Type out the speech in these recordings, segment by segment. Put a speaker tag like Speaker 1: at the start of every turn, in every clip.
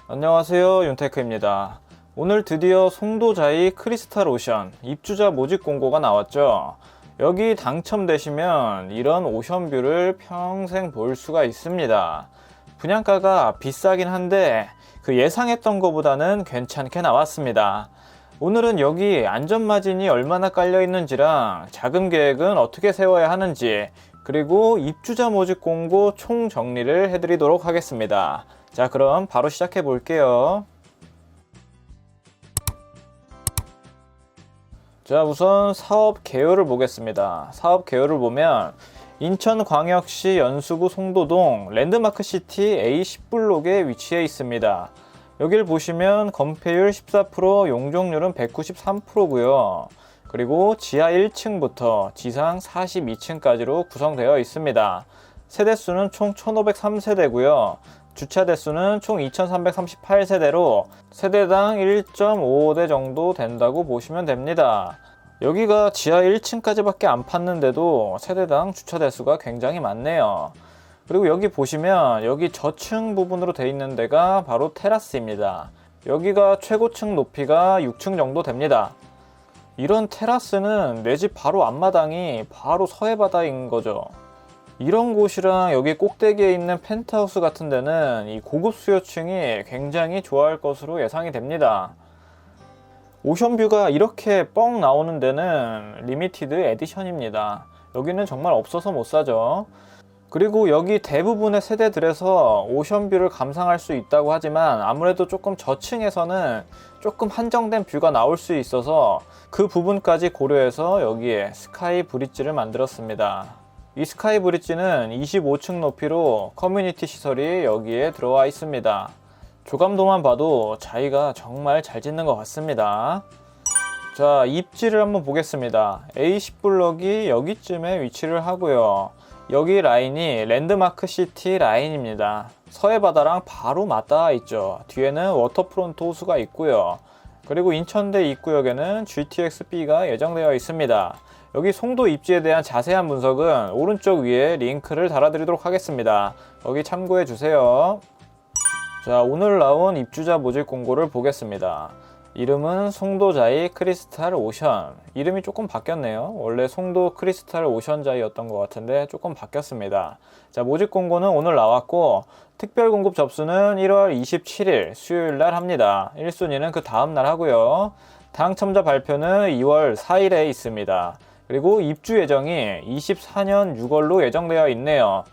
Speaker 1: 안녕하세요, 윤테크입니다. 오늘 드디어 송도자이 크리스탈 오션 입주자 모집 공고가 나왔죠. 여기 당첨되시면 이런 오션뷰를 평생 볼 수가 있습니다. 분양가가 비싸긴 한데 그 예상했던 것보다는 괜찮게 나왔습니다. 오늘은 여기 안전마진이 얼마나 깔려 있는지랑 자금 계획은 어떻게 세워야 하는지, 그리고 입주자 모집 공고 총 정리를 해드리도록 하겠습니다. 자, 그럼 바로 시작해 볼게요. 자, 우선 사업 개요를 보겠습니다. 사업 개요를 보면 인천광역시 연수구 송도동 랜드마크시티 A10블록에 위치해 있습니다. 여기를 보시면 건폐율 14%, 용적률은 193%고요. 그리고 지하 1층부터 지상 42층까지로 구성되어 있습니다. 세대수는 총 1503세대고요. 주차 대수는 총 2338세대로 세대당 1.55대 정도 된다고 보시면 됩니다. 여기가 지하 1층까지 밖에 안 팠는데도 세대당 주차 대수가 굉장히 많네요. 그리고 여기 보시면 여기 저층 부분으로 되어 있는 데가 바로 테라스입니다. 여기가 최고층 높이가 6층 정도 됩니다. 이런 테라스는 내 집 바로 앞마당이 바로 서해바다인 거죠. 이런 곳이랑 여기 꼭대기에 있는 펜트하우스 같은 데는 이 고급 수요층이 굉장히 좋아할 것으로 예상이 됩니다. 오션뷰가 이렇게 뻥 나오는 데는 리미티드 에디션입니다. 여기는 정말 없어서 못 사죠. 그리고 여기 대부분의 세대들에서 오션뷰를 감상할 수 있다고 하지만 아무래도 조금 저층에서는 조금 한정된 뷰가 나올 수 있어서 그 부분까지 고려해서 여기에 스카이 브릿지를 만들었습니다. 이 스카이 브릿지는 25층 높이로 커뮤니티 시설이 여기에 들어와 있습니다. 조감도만 봐도 자기가 정말 잘 짓는 것 같습니다. 자, 입지를 한번 보겠습니다. A10블럭이 여기쯤에 위치를 하고요. 여기 라인이 랜드마크 시티 라인입니다. 서해바다랑 바로 맞닿아 있죠. 뒤에는 워터프론트 호수가 있고요. 그리고 인천대 입구역에는 GTX-B가 예정되어 있습니다. 여기 송도 입지에 대한 자세한 분석은 오른쪽 위에 링크를 달아드리도록 하겠습니다. 거기 참고해 주세요. 자, 오늘 나온 입주자 모집 공고를 보겠습니다. 이름은 송도자이 크리스탈 오션. 이름이 조금 바뀌었네요. 원래 송도 크리스탈 오션자이였던 것 같은데 조금 바뀌었습니다. 자, 모집 공고는 오늘 나왔고 특별 공급 접수는 1월 27일 수요일 날 합니다. 1순위는 그 다음 날 하고요. 당첨자 발표는 2월 4일에 있습니다. 그리고 입주 예정이 24년 6월로 예정되어 있네요.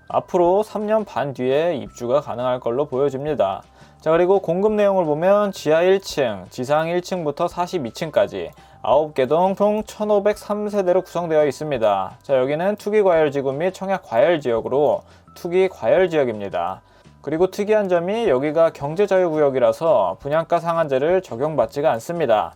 Speaker 1: 앞으로 3년 반 뒤에 입주가 가능할 걸로 보여집니다. 자, 그리고 공급 내용을 보면 지하 1층, 지상 1층부터 42층까지 9개 동 총 1503세대로 구성되어 있습니다. 자, 여기는 투기과열지구 및 청약과열지역으로 투기과열지역입니다. 그리고 특이한 점이 여기가 경제자유구역이라서 분양가 상한제를 적용받지가 않습니다.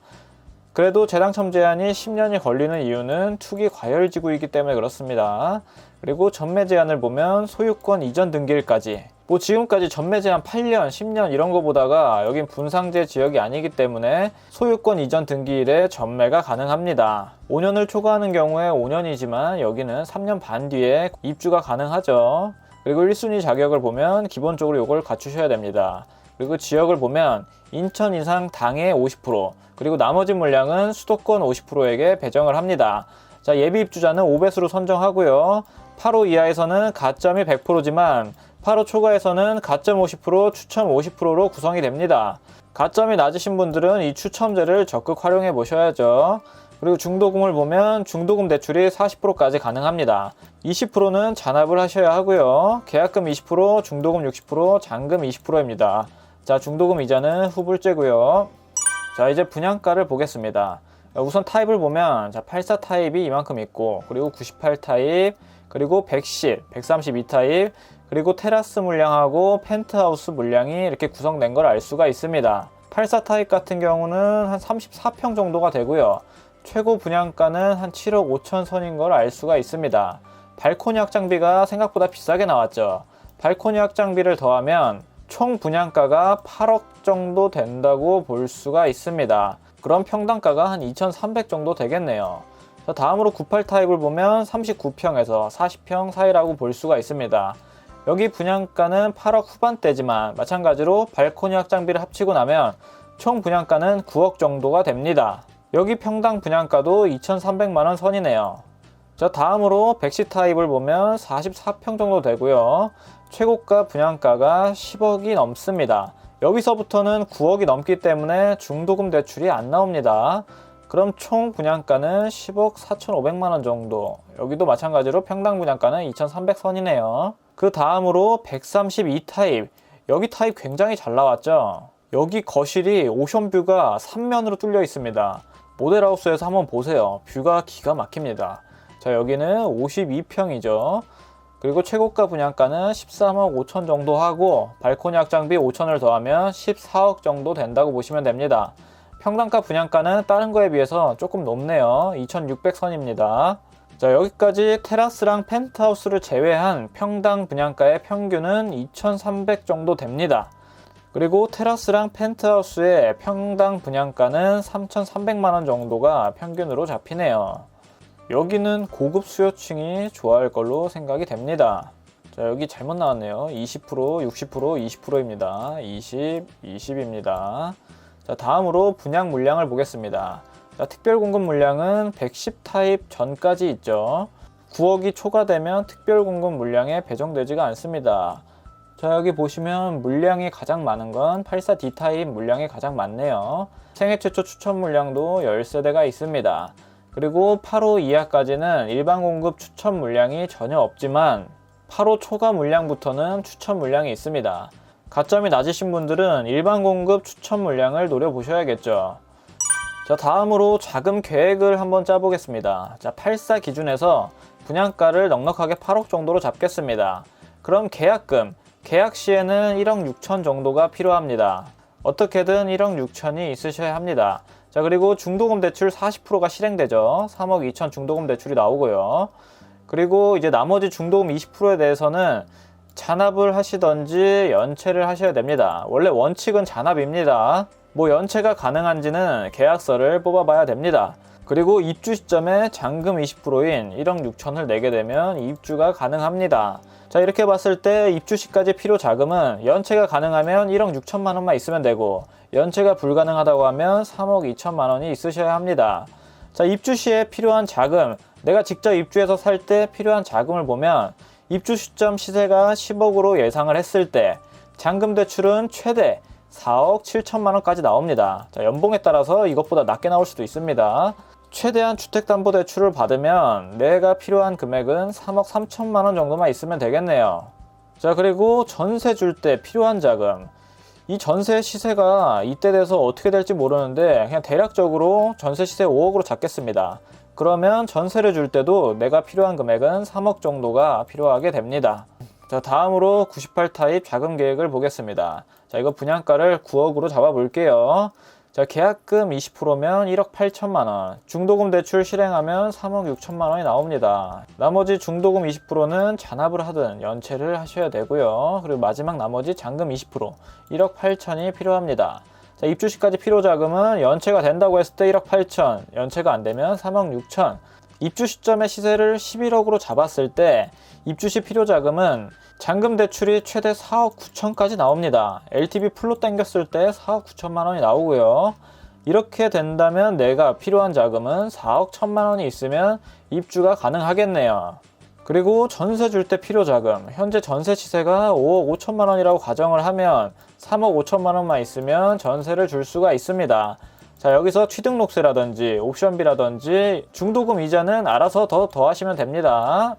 Speaker 1: 그래도 재당첨 제한이 10년이 걸리는 이유는 투기 과열지구이기 때문에 그렇습니다. 그리고 전매 제한을 보면 소유권 이전 등기일까지, 지금까지 전매 제한 8년, 10년 이런 거 보다가 여긴 분상제 지역이 아니기 때문에 소유권 이전 등기일에 전매가 가능합니다. 5년을 초과하는 경우에 5년이지만 여기는 3년 반 뒤에 입주가 가능하죠. 그리고 1순위 자격을 보면 기본적으로 이걸 갖추셔야 됩니다. 그리고 지역을 보면 인천 이상 당해 50%, 그리고 나머지 물량은 수도권 50%에게 배정을 합니다. 자, 예비 입주자는 5배수로 선정하고요. 8호 이하에서는 가점이 100%지만 8호 초과에서는 가점 50%, 추첨 50%로 구성이 됩니다. 가점이 낮으신 분들은 이 추첨제를 적극 활용해 보셔야죠. 그리고 중도금을 보면 중도금 대출이 40%까지 가능합니다. 20%는 잔압을 하셔야 하고요. 계약금 20%, 중도금 60%, 잔금 20%입니다. 자, 중도금 이자는 후불제고요. 자, 이제 분양가를 보겠습니다. 우선 타입을 보면 84 타입이 이만큼 있고, 그리고 98 타입, 그리고 110, 132 타입, 그리고 테라스 물량하고 펜트하우스 물량이 이렇게 구성된 걸 알 수가 있습니다. 84 타입 같은 경우는 한 34평 정도가 되고요. 최고 분양가는 한 7억 5천 선인 걸 알 수가 있습니다. 발코니 확장비가 생각보다 비싸게 나왔죠. 발코니 확장비를 더하면 총 분양가가 8억 정도 된다고 볼 수가 있습니다. 그럼 평당가가 한 2,300 정도 되겠네요. 자, 다음으로 98 타입을 보면 39평에서 40평 사이라고 볼 수가 있습니다. 여기 분양가는 8억 후반대지만 마찬가지로 발코니 확장비를 합치고 나면 총 분양가는 9억 정도가 됩니다. 여기 평당 분양가도 2,300만원 선이네요. 자, 다음으로 100시 타입을 보면 44평 정도 되고요. 최고가 분양가가 10억이 넘습니다. 여기서부터는 9억이 넘기 때문에 중도금 대출이 안 나옵니다. 그럼 총 분양가는 10억 4,500만원 정도. 여기도 마찬가지로 평당 분양가는 2,300선이네요. 그 다음으로 132 타입. 여기 타입 굉장히 잘 나왔죠. 여기 거실이 오션뷰가 3면으로 뚫려 있습니다. 모델하우스에서 한번 보세요. 뷰가 기가 막힙니다. 자, 여기는 52평이죠. 그리고 최고가 분양가는 13억 5천 정도 하고 발코니 확장비 5천을 더하면 14억 정도 된다고 보시면 됩니다. 평당가 분양가는 다른 거에 비해서 조금 높네요. 2,600선입니다. 자, 여기까지 테라스랑 펜트하우스를 제외한 평당 분양가의 평균은 2,300 정도 됩니다. 그리고 테라스랑 펜트하우스의 평당 분양가는 3,300만원 정도가 평균으로 잡히네요. 여기는 고급 수요층이 좋아할 걸로 생각이 됩니다. 자, 여기 잘못 나왔네요. 20%, 60%, 20%입니다. 20, 20입니다. 자, 다음으로 분양 물량을 보겠습니다. 자, 특별 공급 물량은 110 타입 전까지 있죠. 9억이 초과되면 특별 공급 물량에 배정되지가 않습니다. 자, 여기 보시면 물량이 가장 많은 건 84D 타입 물량이 가장 많네요. 생애 최초 추천 물량도 10세대가 있습니다. 그리고 8호 이하까지는 일반 공급 추천 물량이 전혀 없지만 8호 초과 물량부터는 추천 물량이 있습니다. 가점이 낮으신 분들은 일반 공급 추천 물량을 노려보셔야겠죠. 자, 다음으로 자금 계획을 한번 짜보겠습니다. 자, 84 기준에서 분양가를 넉넉하게 8억 정도로 잡겠습니다. 그럼 계약금, 계약 시에는 1억 6천 정도가 필요합니다. 어떻게든 1억 6천이 있으셔야 합니다. 자, 그리고 중도금 대출 40%가 실행되죠. 3억 2천 중도금 대출이 나오고요. 그리고 이제 나머지 중도금 20%에 대해서는 잔압을 하시던지 연체를 하셔야 됩니다. 원래 원칙은 잔압입니다. 뭐 연체가 가능한지는 계약서를 뽑아봐야 됩니다. 그리고 입주 시점에 잔금 20%인 1억 6천을 내게 되면 입주가 가능합니다. 자, 이렇게 봤을 때 입주 시까지 필요 자금은 연체가 가능하면 1억 6천만 원만 있으면 되고 연체가 불가능하다고 하면 3억 2천만 원이 있으셔야 합니다. 자, 입주 시에 필요한 자금, 내가 직접 입주해서 살 때 필요한 자금을 보면 입주 시점 시세가 10억으로 예상을 했을 때 잔금 대출은 최대 4억 7천만 원까지 나옵니다. 자, 연봉에 따라서 이것보다 낮게 나올 수도 있습니다. 최대한 주택담보대출을 받으면 내가 필요한 금액은 3억 3천만 원 정도만 있으면 되겠네요. 자, 그리고 전세 줄 때 필요한 자금, 이 전세 시세가 이때 돼서 어떻게 될지 모르는데 그냥 대략적으로 전세 시세 5억으로 잡겠습니다. 그러면 전세를 줄 때도 내가 필요한 금액은 3억 정도가 필요하게 됩니다. 자, 다음으로 98 타입 자금 계획을 보겠습니다. 자, 이거 분양가를 9억으로 잡아 볼게요. 자, 계약금 20%면 1억 8천만 원, 중도금 대출 실행하면 3억 6천만 원이 나옵니다. 나머지 중도금 20%는 잔압을 하든 연체를 하셔야 되고요. 그리고 마지막 나머지 잔금 20%, 1억 8천이 필요합니다. 자, 입주 시까지 필요 자금은 연체가 된다고 했을 때 1억 8천, 연체가 안 되면 3억 6천. 입주 시점의 시세를 11억으로 잡았을 때 입주 시 필요 자금은 잔금 대출이 최대 4억 9천까지 나옵니다. LTV 풀로 당겼을 때 4억 9천만 원이 나오고요. 이렇게 된다면 내가 필요한 자금은 4억 1천만 원이 있으면 입주가 가능하겠네요. 그리고 전세 줄 때 필요 자금, 현재 전세 시세가 5억 5천만 원이라고 가정을 하면 3억 5천만 원만 있으면 전세를 줄 수가 있습니다. 자, 여기서 취등록세라든지 옵션비라든지 중도금 이자는 알아서 더 하시면 됩니다.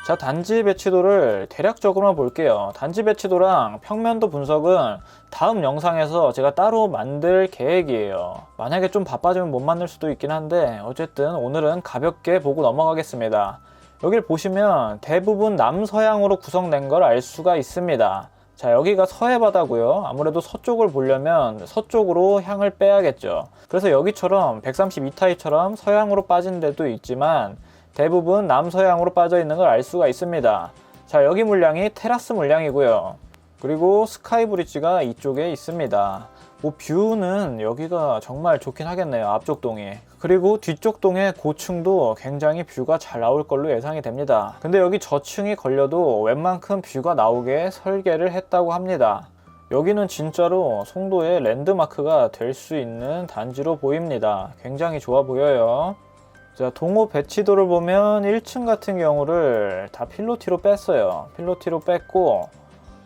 Speaker 1: 자, 단지 배치도를 대략적으로만 볼게요. 단지 배치도랑 평면도 분석은 다음 영상에서 제가 따로 만들 계획이에요. 만약에 좀 바빠지면 못 만들 수도 있긴 한데 어쨌든 오늘은 가볍게 보고 넘어가겠습니다. 여기를 보시면 대부분 남서향으로 구성된 걸 알 수가 있습니다. 자, 여기가 서해바다고요. 아무래도 서쪽을 보려면 서쪽으로 향을 빼야겠죠. 그래서 여기처럼 132 타입처럼 서향으로 빠진 데도 있지만 대부분 남서향으로 빠져 있는 걸 알 수가 있습니다. 자, 여기 물량이 테라스 물량이고요. 그리고 스카이 브릿지가 이쪽에 있습니다. 뭐 뷰는 여기가 정말 좋긴 하겠네요. 앞쪽 동이. 그리고 뒤쪽 동의 고층도 굉장히 뷰가 잘 나올 걸로 예상이 됩니다. 근데 여기 저층이 걸려도 웬만큼 뷰가 나오게 설계를 했다고 합니다. 여기는 진짜로 송도의 랜드마크가 될 수 있는 단지로 보입니다. 굉장히 좋아 보여요. 자, 동호 배치도를 보면 1층 같은 경우를 다 필로티로 뺐어요. 필로티로 뺐고,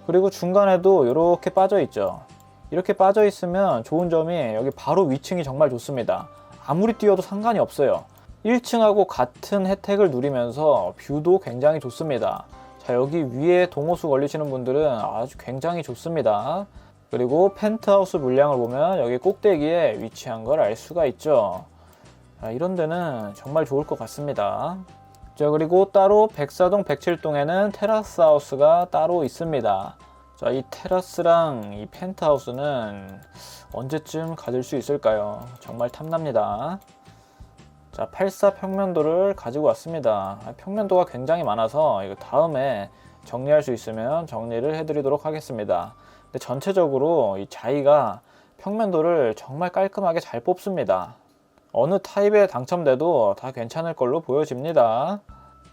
Speaker 1: 그리고 중간에도 이렇게 빠져 있죠. 이렇게 빠져 있으면 좋은 점이 여기 바로 위층이 정말 좋습니다. 아무리 뛰어도 상관이 없어요. 1층하고 같은 혜택을 누리면서 뷰도 굉장히 좋습니다. 자, 여기 위에 동호수 걸리시는 분들은 아주 굉장히 좋습니다. 그리고 펜트하우스 물량을 보면 여기 꼭대기에 위치한 걸 알 수가 있죠. 자, 이런 데는 정말 좋을 것 같습니다. 자, 그리고 따로 백사동 107동에는 테라스 하우스가 따로 있습니다. 자, 이 테라스랑 이 펜트하우스는 언제쯤 가질 수 있을까요? 정말 탐납니다. 자, 84 평면도를 가지고 왔습니다. 평면도가 굉장히 많아서 이거 다음에 정리할 수 있으면 정리를 해드리도록 하겠습니다. 근데 전체적으로 이 자이가 평면도를 정말 깔끔하게 잘 뽑습니다. 어느 타입에 당첨돼도 다 괜찮을 걸로 보여집니다.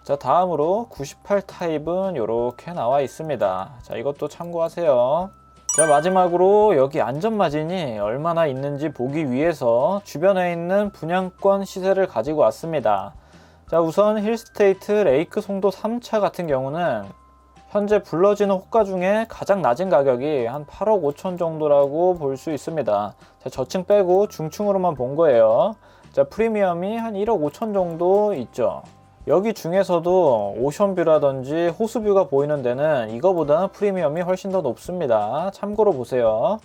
Speaker 1: 자, 다음으로 98 타입은 이렇게 나와 있습니다. 자, 이것도 참고하세요. 자, 마지막으로 여기 안전마진이 얼마나 있는지 보기 위해서 주변에 있는 분양권 시세를 가지고 왔습니다. 자, 우선 힐스테이트 레이크 송도 3차 같은 경우는 현재 불러지는 호가 중에 가장 낮은 가격이 한 8억 5천 정도라고 볼 수 있습니다. 자, 저층 빼고 중층으로만 본 거예요. 자, 프리미엄이 한 1억 5천 정도 있죠. 여기 중에서도 오션뷰라든지 호수뷰가 보이는 데는 이거보다 프리미엄이 훨씬 더 높습니다. 참고로 보세요.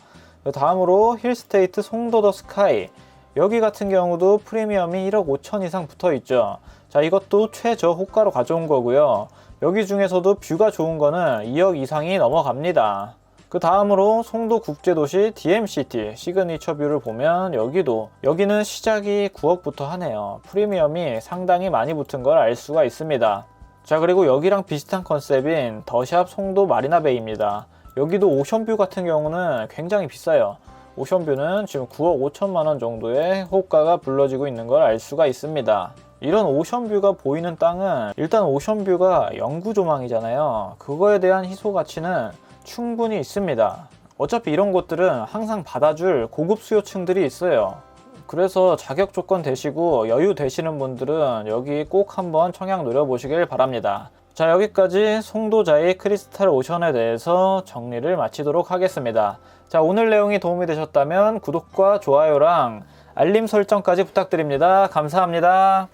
Speaker 1: 다음으로 힐스테이트 송도 더 스카이, 여기 같은 경우도 프리미엄이 1억 5천 이상 붙어 있죠. 자, 이것도 최저 호가로 가져온 거고요. 여기 중에서도 뷰가 좋은 거는 2억 이상이 넘어갑니다. 그 다음으로 송도 국제도시 DMCT 시그니처 뷰를 보면 여기는 시작이 9억부터 하네요. 프리미엄이 상당히 많이 붙은 걸 알 수가 있습니다. 자, 그리고 여기랑 비슷한 컨셉인 더샵 송도 마리나베이입니다. 여기도 오션뷰 같은 경우는 굉장히 비싸요. 오션뷰는 지금 9억 5천만 원 정도의 호가가 불러지고 있는 걸 알 수가 있습니다. 이런 오션뷰가 보이는 땅은 일단 오션뷰가 영구조망이잖아요. 그거에 대한 희소 가치는 충분히 있습니다. 어차피 이런 곳들은 항상 받아줄 고급 수요층들이 있어요. 그래서 자격 조건 되시고 여유 되시는 분들은 여기 꼭 한번 청약 노려보시길 바랍니다. 자, 여기까지 송도자이 크리스탈 오션에 대해서 정리를 마치도록 하겠습니다. 자, 오늘 내용이 도움이 되셨다면 구독과 좋아요랑 알림 설정까지 부탁드립니다. 감사합니다.